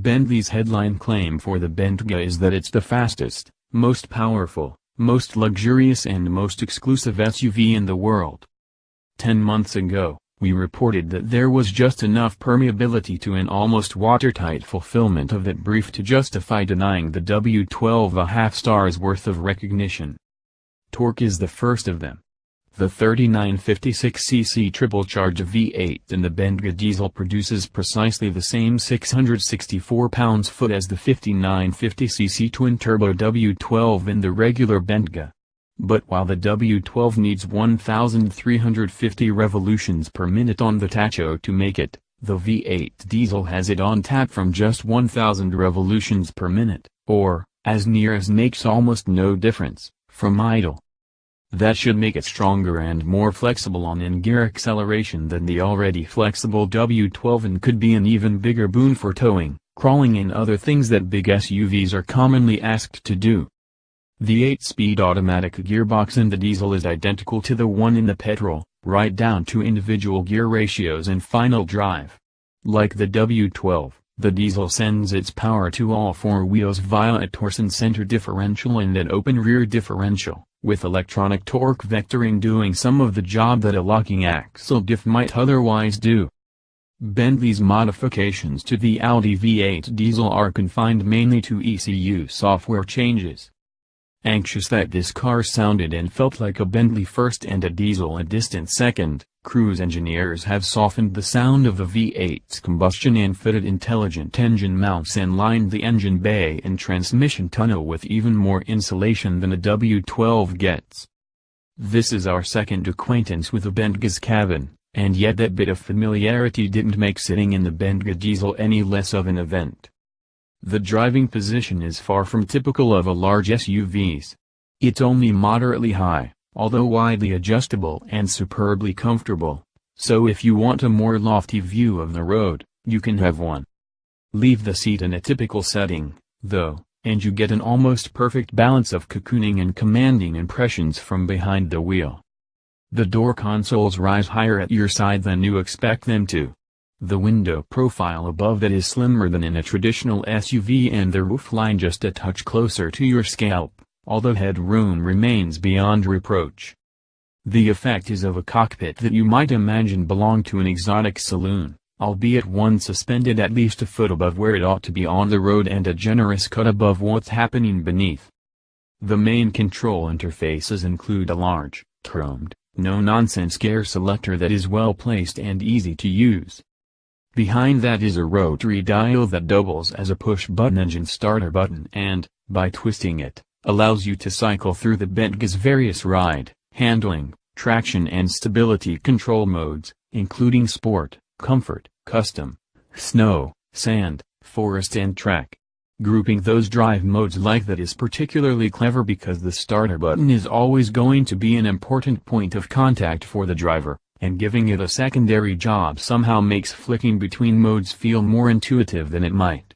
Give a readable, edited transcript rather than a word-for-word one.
Bentley's headline claim for the Bentayga is that it's the fastest, most powerful, most luxurious and most exclusive SUV in the world. 10 months ago, we reported that there was just enough permeability to an almost watertight fulfillment of that brief to justify denying the W12 a half star's worth of recognition. Torque is the first of them. The 3956cc triple-charged V8 in the Bentayga Diesel produces precisely the same 664 pounds-foot as the 5950cc twin-turbo W12 in the regular Bentayga. But while the W12 needs 1,350 revolutions per minute on the tacho to make it, the V8 diesel has it on tap from just 1,000 revolutions per minute, or, as near as makes almost no difference, from idle. That should make it stronger and more flexible on in-gear acceleration than the already flexible W12 and could be an even bigger boon for towing, crawling and other things that big SUVs are commonly asked to do. The 8-speed automatic gearbox in the diesel is identical to the one in the petrol, right down to individual gear ratios and final drive. Like the W12, the diesel sends its power to all four wheels via a torsion center differential and an open rear differential, with electronic torque vectoring doing some of the job that a locking axle diff might otherwise do. Bentley's modifications to the Audi V8 diesel are confined mainly to ECU software changes. Anxious that this car sounded and felt like a Bentley first and a diesel a distant second, Cruise engineers have softened the sound of the V8's combustion and fitted intelligent engine mounts and lined the engine bay and transmission tunnel with even more insulation than a W12 gets. This is our second acquaintance with the Bentayga's cabin, and yet that bit of familiarity didn't make sitting in the Bentayga Diesel any less of an event. The driving position is far from typical of a large SUV's. It's only moderately high, although widely adjustable and superbly comfortable, so if you want a more lofty view of the road, you can have one. Leave the seat in a typical setting, though, and you get an almost perfect balance of cocooning and commanding impressions from behind the wheel. The door consoles rise higher at your side than you expect them to. The window profile above that is slimmer than in a traditional SUV and the roofline just a touch closer to your scalp, although headroom remains beyond reproach. The effect is of a cockpit that you might imagine belonged to an exotic saloon, albeit one suspended at least a foot above where it ought to be on the road and a generous cut above what's happening beneath. The main control interfaces include a large, chromed, no-nonsense gear selector that is well placed and easy to use. Behind that is a rotary dial that doubles as a push-button engine starter button and, by twisting it, allows you to cycle through the Bentayga's various ride, handling, traction and stability control modes, including Sport, Comfort, Custom, Snow, Sand, Forest and Track. Grouping those drive modes like that is particularly clever because the starter button is always going to be an important point of contact for the driver, and giving it a secondary job somehow makes flicking between modes feel more intuitive than it might.